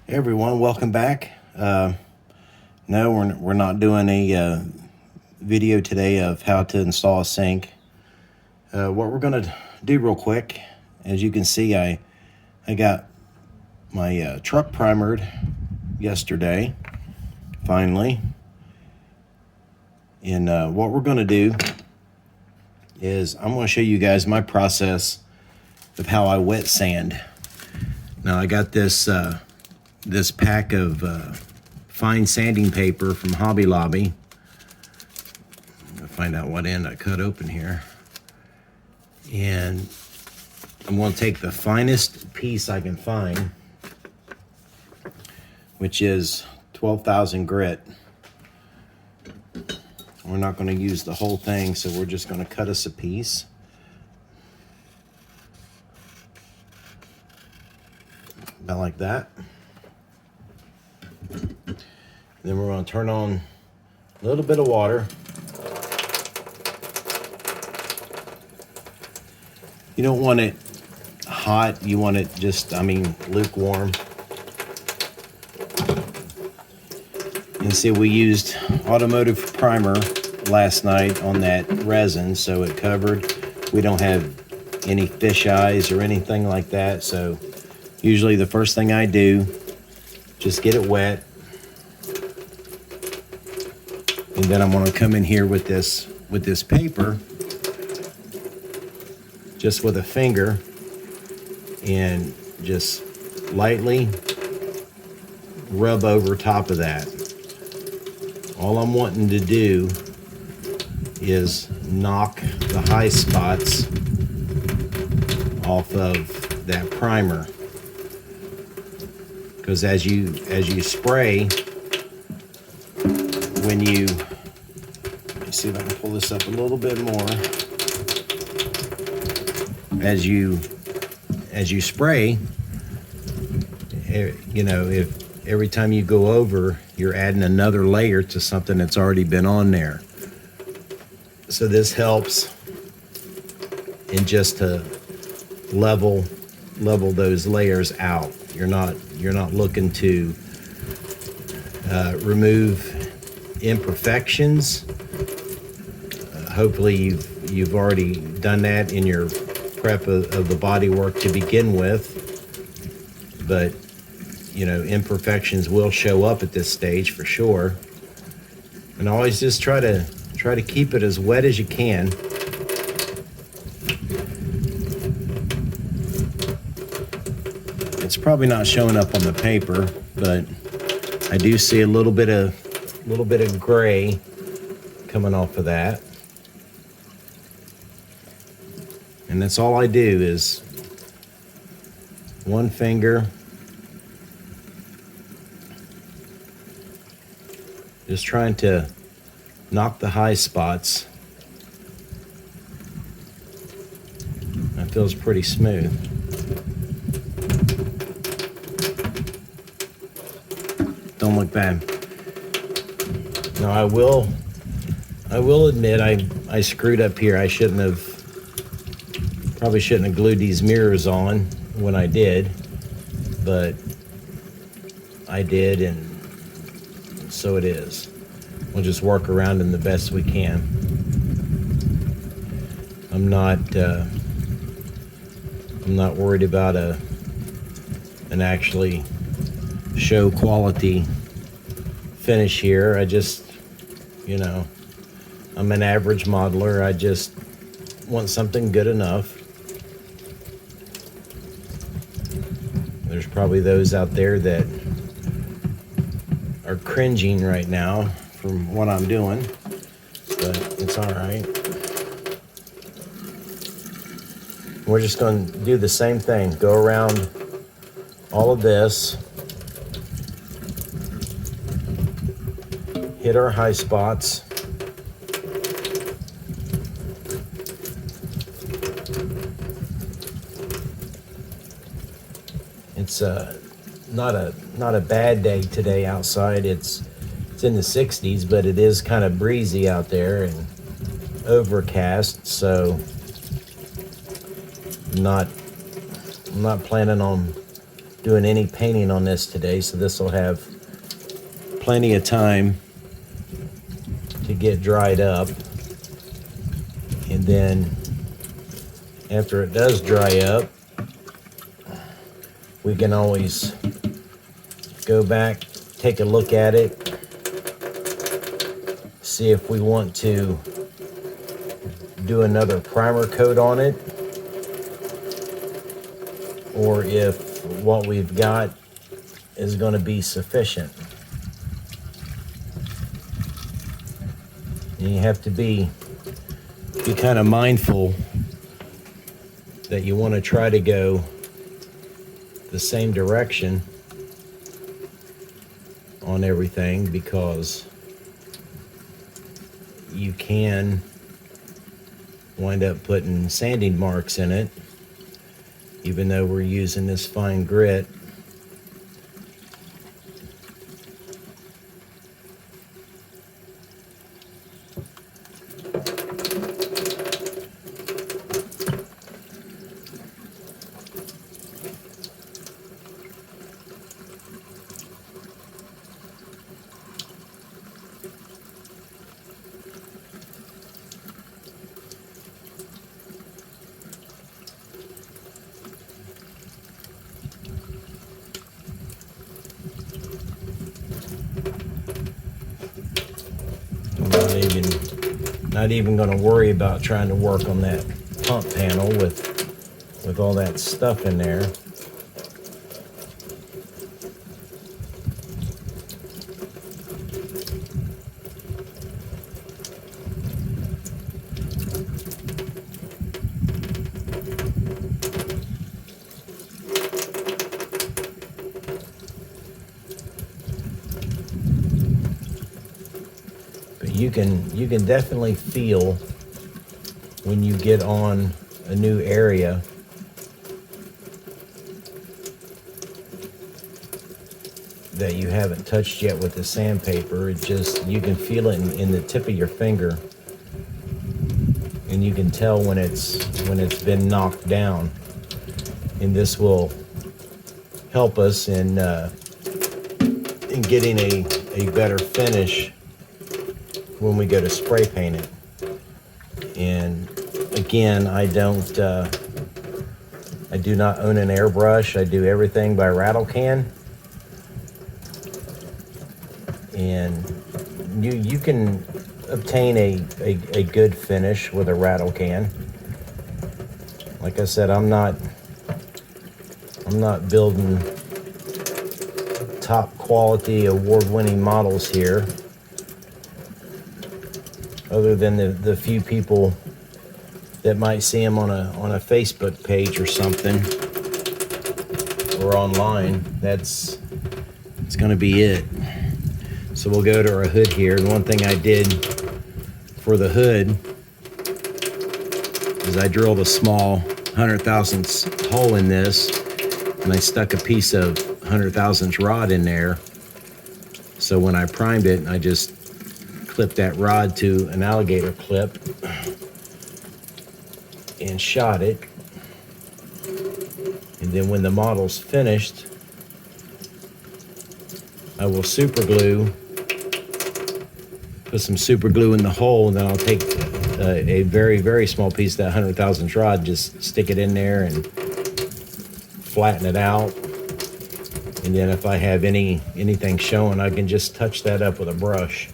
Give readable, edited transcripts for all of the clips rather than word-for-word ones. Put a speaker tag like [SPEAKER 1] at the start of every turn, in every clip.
[SPEAKER 1] Hey everyone, welcome back. No, we're not doing a video today of how to install a sink. What we're gonna do real quick, as you can see, I got my truck primered yesterday, finally. And what we're gonna do is I'm gonna show you guys my process of how I wet sand. Now I got this pack of fine sanding paper from Hobby Lobby. I'm gonna find out what end I cut open here. And I'm gonna take the finest piece I can find, which is 12,000 grit. We're not gonna use the whole thing, so we're just gonna cut us a piece. About like that. Then we're going to turn on a little bit of water. You don't want it hot, you want it just, lukewarm. And see, we used automotive primer last night on that resin, so it covered. We don't have any fish eyes or anything like that, so usually the first thing I do, just get it wet. And then I'm gonna come in here with this paper, just with a finger, and just lightly rub over top of that. All I'm wanting to do is knock the high spots off of that primer. Because as you spray, when you, let me see if I can pull this up a little bit more. As you spray, you know, if every time you go over, you're adding another layer to something that's already been on there. So this helps in just to level those layers out. You're not looking to remove imperfections. Hopefully you've already done that in your prep of the bodywork to begin with, but you know, imperfections will show up at this stage for sure. And always just try to keep it as wet as you can. It's probably not showing up on the paper, but I do see a little bit of gray coming off of that. And that's all I do is one finger, just trying to knock the high spots. That feels pretty smooth. Don't look bad. Now I will admit I screwed up here. I probably shouldn't have glued these mirrors on when I did, but I did, and so it is. We'll just work around them the best we can. I'm not worried about an actually show quality finish here. I just, you know, I'm an average modeler. I just want something good enough. There's probably those out there that are cringing right now from what I'm doing, but it's all right. We're just going to do the same thing. Go around all of this. Hit our high spots. It's not a bad day today outside. It's in the 60s, but it is kind of breezy out there and overcast, so I'm not planning on doing any painting on this today, so this will have plenty of time to get dried up. And then after it does dry up, we can always go back, take a look at it, see if we want to do another primer coat on it, or if what we've got is going to be sufficient. And you have to be kind of mindful that you want to try to go the same direction on everything, because you can wind up putting sanding marks in it, even though we're using this fine grit. Not even going to worry about trying to work on that pump panel with all that stuff in there. You can definitely feel when you get on a new area that you haven't touched yet with the sandpaper. It just, you can feel it in the tip of your finger, and you can tell when it's been knocked down. And this will help us in getting a better finish when we go to spray paint it. And again, I do not own an airbrush. I do everything by rattle can. And you can obtain a good finish with a rattle can. Like I said, I'm not building top quality award-winning models here, other than the few people that might see them on a Facebook page or something, or online. It's going to be it. So we'll go to our hood here. And one thing I did for the hood is I drilled a small 100,000th hole in this, and I stuck a piece of 100,000th rod in there. So when I primed it, I just clipped that rod to an alligator clip and shot it. And then when the model's finished, I will super glue, put some super glue in the hole, and then I'll take a very, very small piece of that 100,000th rod, just stick it in there and flatten it out. And then if I have anything showing, I can just touch that up with a brush.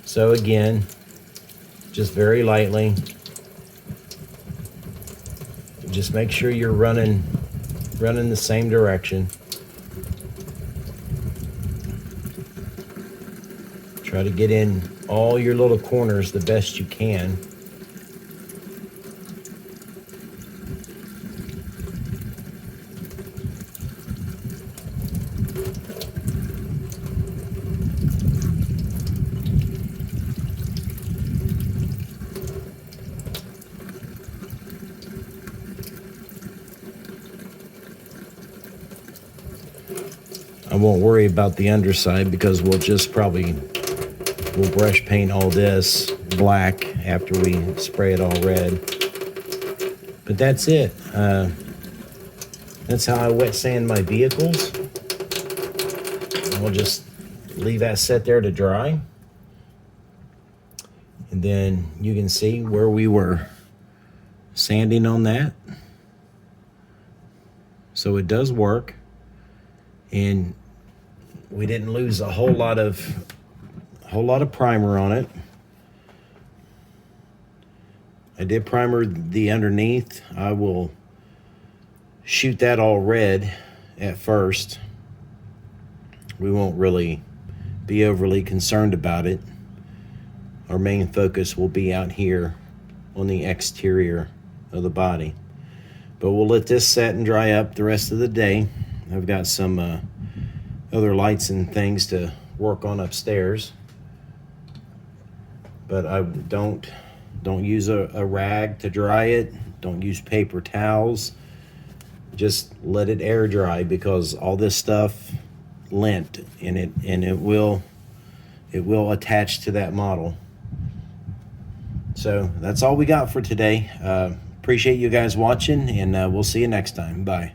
[SPEAKER 1] So again, just very lightly, just make sure you're running the same direction. Try to get in all your little corners the best you can. I won't worry about the underside because we'll brush paint all this black after we spray it all red. But that's it. That's how I wet sand my vehicles. And we'll just leave that set there to dry. And then you can see where we were sanding on that. So it does work. And we didn't lose a whole lot of primer on it. I did primer the underneath. I will shoot that all red at first. We won't really be overly concerned about it. Our main focus will be out here on the exterior of the body. But we'll let this set and dry up the rest of the day. I've got some other lights and things to work on upstairs. But I don't use a rag to dry it. Don't use paper towels. Just let it air dry, because all this stuff lint in it, and it will attach to that model. So that's all we got for today. Appreciate you guys watching, and we'll see you next time. Bye.